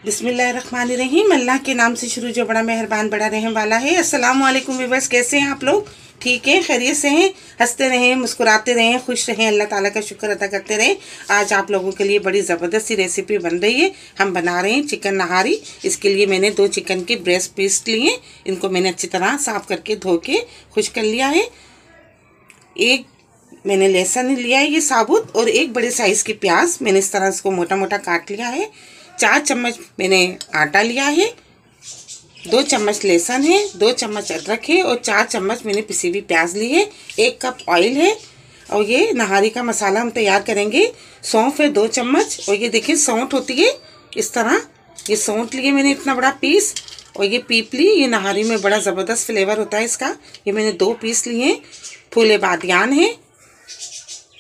बिस्मिल्लाहिर्रहमानिर्रहीम। अल्लाह के नाम से शुरू जो बड़ा मेहरबान बड़ा रहम वाला है। अस्सलाम वालेकुम व्यूअर्स, कैसे हैं आप लोग? ठीक है, खैरियत से हैं? हंसते रहें, मुस्कुराते रहें, खुश रहें, अल्लाह ताला का शुक्र अदा करते रहें। आज आप लोगों के लिए बड़ी ज़बरदस्त सी रेसिपी बन रही है। हम बना रहे हैं चिकन नहारी। इसके लिए मैंने 2 चिकन के ब्रेस्ट पीस लिए। इनको मैंने अच्छी तरह साफ़ करके धो के खुश कर लिया है। एक मैंने लहसुन लिया है ये साबुत, और एक बड़े साइज़ की प्याज मैंने इस तरह इसको मोटा मोटा काट लिया है। 4 चम्मच मैंने आटा लिया है, 2 चम्मच लहसुन है, 2 चम्मच अदरक है, और 4 चम्मच मैंने पिसी हुई प्याज ली है। 1 कप ऑयल है, और ये नहारी का मसाला हम तैयार करेंगे। सौंफ है 2 चम्मच, और ये देखिए सौंठ होती है इस तरह। ये सौंठ लिए मैंने इतना बड़ा पीस, और ये पीपली, ये नहारी में बड़ा ज़बरदस्त फ्लेवर होता है इसका। ये मैंने 2 पीस लिए हैं। फूले बादियान है,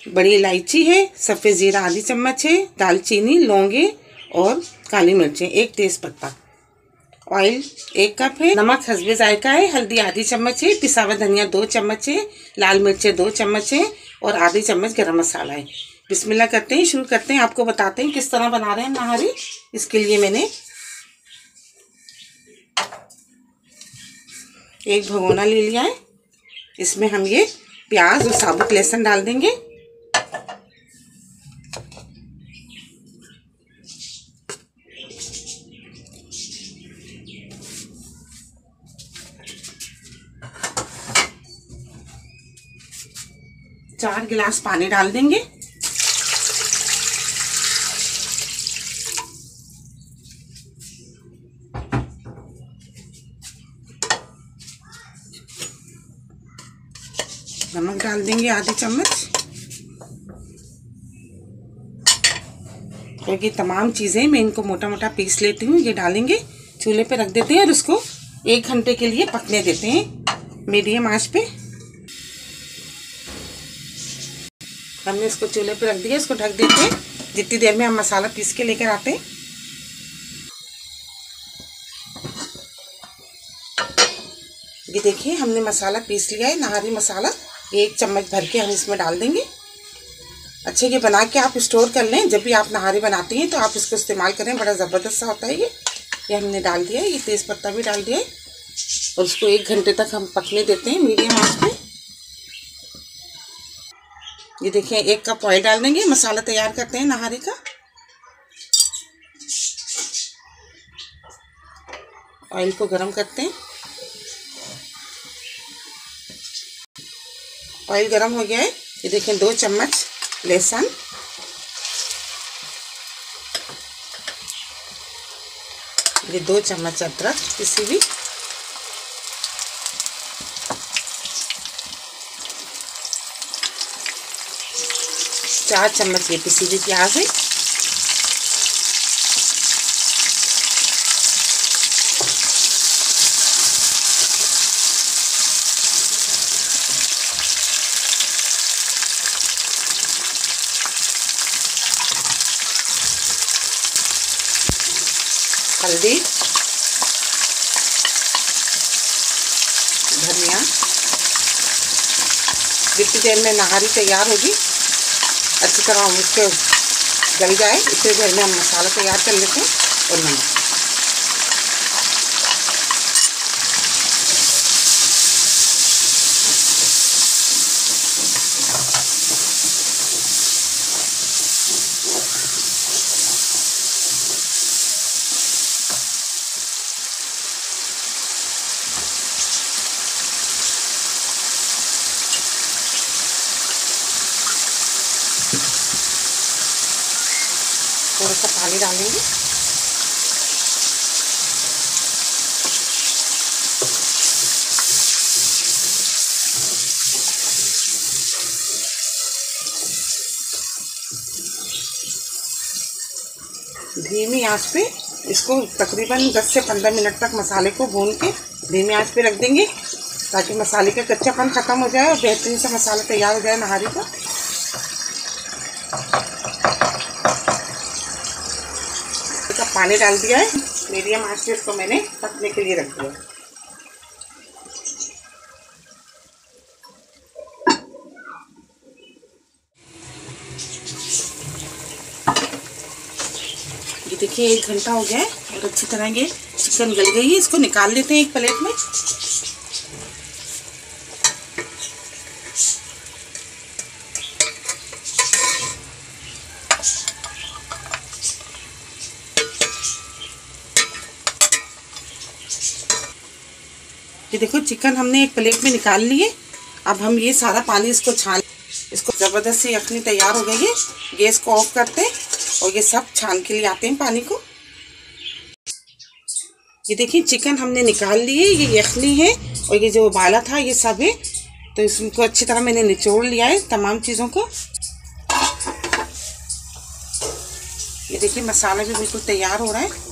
बड़ी इलायची है, सफ़ेद ज़ीरा आधी चम्मच है, दालचीनी, लौंगे और काली मिर्चें, 1 तेज़पत्ता। ऑयल 1 कप है, नमक हस्बे जायका है, हल्दी आधी चम्मच है, पिसा हुआ धनिया 2 चम्मच है, लाल मिर्चें 2 चम्मच है, और आधी चम्मच गरम मसाला है। बिस्मिल्लाह करते हैं, शुरू करते हैं। आपको बताते हैं किस तरह बना रहे हैं नहारी। इसके लिए मैंने एक भगोना ले लिया है। इसमें हम ये प्याज और साबुत लहसुन डाल देंगे। चार गिलास पानी डाल देंगे। नमक डाल देंगे आधी चम्मच। और ये तमाम चीज़ें मैं इनको मोटा मोटा पीस लेती हूँ, ये डालेंगे, चूल्हे पे रख देते हैं और इसको 1 घंटे के लिए पकने देते हैं मीडियम आंच पे। हमने इसको चूल्हे पे रख दिया, इसको ढक देते हैं जितनी देर में हम मसाला पीस के लेकर आते हैं। ये देखिए हमने मसाला पीस लिया है, नहारी मसाला। 1 चम्मच भर के हम इसमें डाल देंगे। अच्छे ये बना के आप स्टोर कर लें, जब भी आप नहारी बनाती हैं तो आप इसको इस्तेमाल करें, बड़ा ज़बरदस्त सा होता है ये हमने डाल दिया है। ये तेज़पत्ता भी डाल दिया है, और उसको 1 घंटे तक हम पकने देते हैं मीडियम आंच पे। ये देखिए 1 कप ऑयल डाल देंगे। मसाला तैयार करते हैं नहारी का। ऑयल को गरम करते हैं। ऑयल गरम हो गया है। ये देखें 2 चम्मच लहसुन, ये 2 चम्मच अदरक पिसी हुई, चार चम्मच ये पिसी हुई प्याज है, हल्दी, धनिया। जितनी देर में नहारी तैयार होगी, अच्छी तरह हम उसको गल जाए, इतनी देर में हम मसाला तैयार कर लेते हैं। और नमक, थोड़ा सा पानी डालेंगे। धीमी आंच पे इसको तकरीबन 10 से 15 मिनट तक मसाले को भून के धीमी आंच पे रख देंगे, ताकि मसाले का कच्चापन ख़त्म हो जाए और बेहतरीन सा मसाला तैयार हो जाए नहारी का। पानी डाल दिया है, मीडियम आंच पे इसको मैंने पकने के लिए रख दिया। देखिए 1 घंटा हो गया है और अच्छी तरह ये चिकन गल गई है। इसको निकाल लेते हैं एक प्लेट में। ये देखो चिकन हमने एक प्लेट में निकाल लिए। अब हम ये सारा पानी इसको छान, इसको ज़बरदस्त सी यखनी तैयार हो गई है। गैस को ऑफ करते हैं और ये सब छान के लिए आते हैं पानी को। ये देखिए चिकन हमने निकाल लिए, ये यखनी है और ये जो उबाला था ये सब है। तो इसको अच्छी तरह मैंने निचोड़ लिया है तमाम चीज़ों को। ये देखिए मसाला भी बिल्कुल तैयार हो रहा है।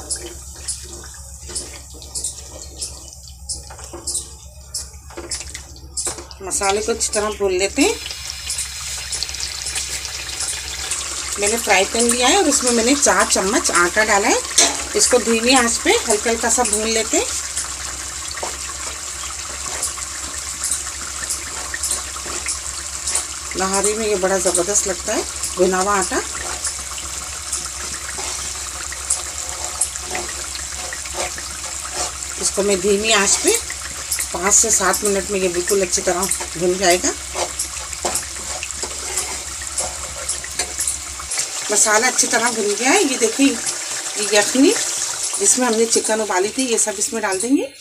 मसाले को अच्छी तरह भून लेते हैं। मैंने फ्राई पैन लिया है और इसमें मैंने 4 चम्मच आटा डाला है। इसको धीमी आंच पे हल्का हल्का सा भून लेते हैं। नहारी में ये बड़ा ज़बरदस्त लगता है भुना हुआ आटा। इसको मैं धीमी आंच पे 5 से 7 मिनट में ये बिल्कुल अच्छी तरह भुन जाएगा। मसाला अच्छी तरह भुन गया है। ये देखिए ये यखनी जिसमें हमने चिकन उबाली थी ये सब इसमें डाल देंगे।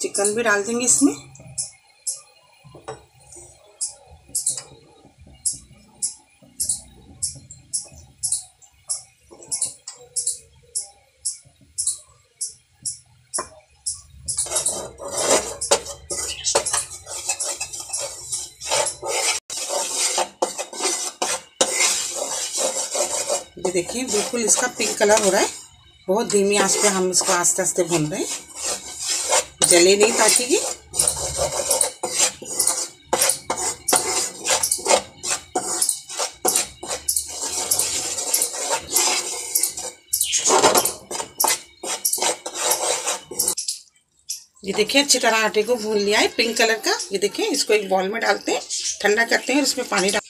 चिकन भी डाल देंगे इसमें। ये देखिए बिल्कुल इसका पिंक कलर हो रहा है। बहुत धीमी आंच पे हम इसको आस्ते आस्ते भून रहे हैं, जले नहीं ताकि ये। ये देखिए अच्छी तरह आटे को भून लिया है पिंक कलर का। ये देखिए इसको एक बॉल में डालते हैं, ठंडा करते हैं और इसमें पानी डाल,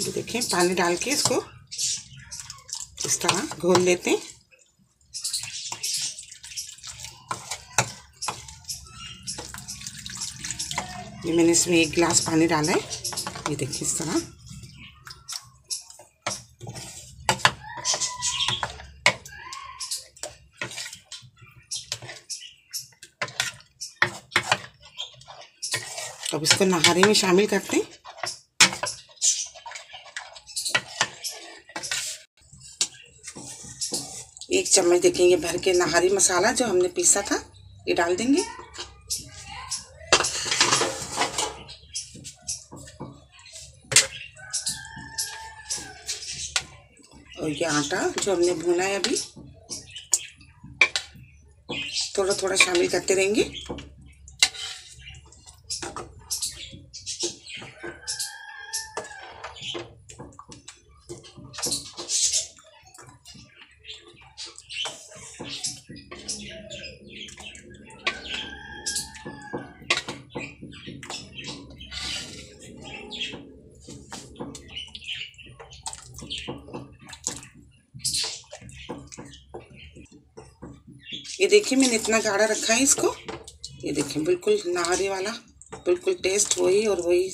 ये देखिए पानी डाल के इसको इस तरह घोल लेते हैं। ये मैंने इसमें 1 गिलास पानी डाला है। ये देखिए इस तरह। अब इसको नहारी में शामिल करते हैं। एक चम्मच देखेंगे भर के नहारी मसाला जो हमने पीसा था ये डाल देंगे। और ये आटा जो हमने भुना है अभी थोड़ा थोड़ा शामिल करते रहेंगे। ये देखिए मैंने इतना गाढ़ा रखा है इसको। ये देखिए बिल्कुल नहारी वाला, बिल्कुल टेस्ट वही और वही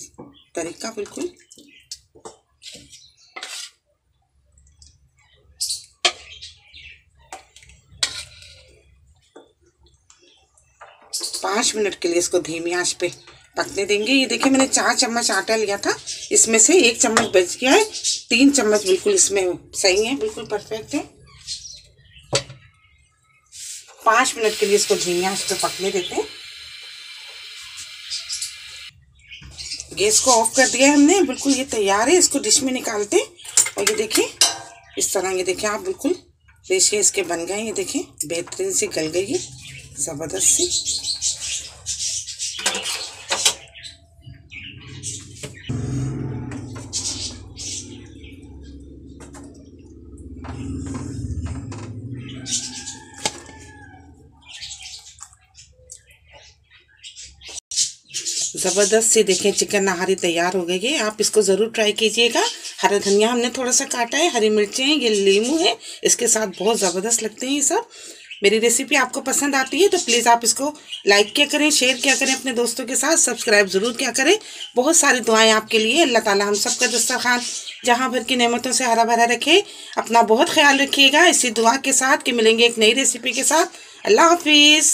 तरीका बिल्कुल। पाँच मिनट के लिए इसको धीमी आंच पे पकने देंगे। ये देखिए मैंने 4 चम्मच आटा लिया था, इसमें से 1 चम्मच बच गया है। 3 चम्मच बिल्कुल इसमें सही है, बिल्कुल परफेक्ट है। 5 मिनट के लिए इसको धीमी आंच पे पकने देते हैं। गैस को ऑफ कर दिया है हमने, बिल्कुल ये तैयार है। इसको डिश में निकालते हैं और ये देखिए इस तरह, ये देखिए आप बिल्कुल देखिए इसके बन गए। ये देखिए बेहतरीन से गल गई है, ज़बरदस्त सी। ज़बरदस्त सी देखें चिकन नहारी तैयार हो गई है। आप इसको ज़रूर ट्राई कीजिएगा। हरा धनिया हमने थोड़ा सा काटा है, हरी मिर्चें हैं, ये नींबू है, इसके साथ बहुत ज़बरदस्त लगते हैं ये सब। मेरी रेसिपी आपको पसंद आती है तो प्लीज़ आप इसको लाइक किया करें, शेयर किया करें अपने दोस्तों के साथ, सब्सक्राइब ज़रूर किया करें। बहुत सारी दुआएं आपके लिए। अल्लाह ताला हम सबका दस्तरखान जहां भर की नेमतों से हरा भरा रखे। अपना बहुत ख्याल रखिएगा इसी दुआ के साथ कि मिलेंगे एक नई रेसिपी के साथ। अल्लाह हाफिज़।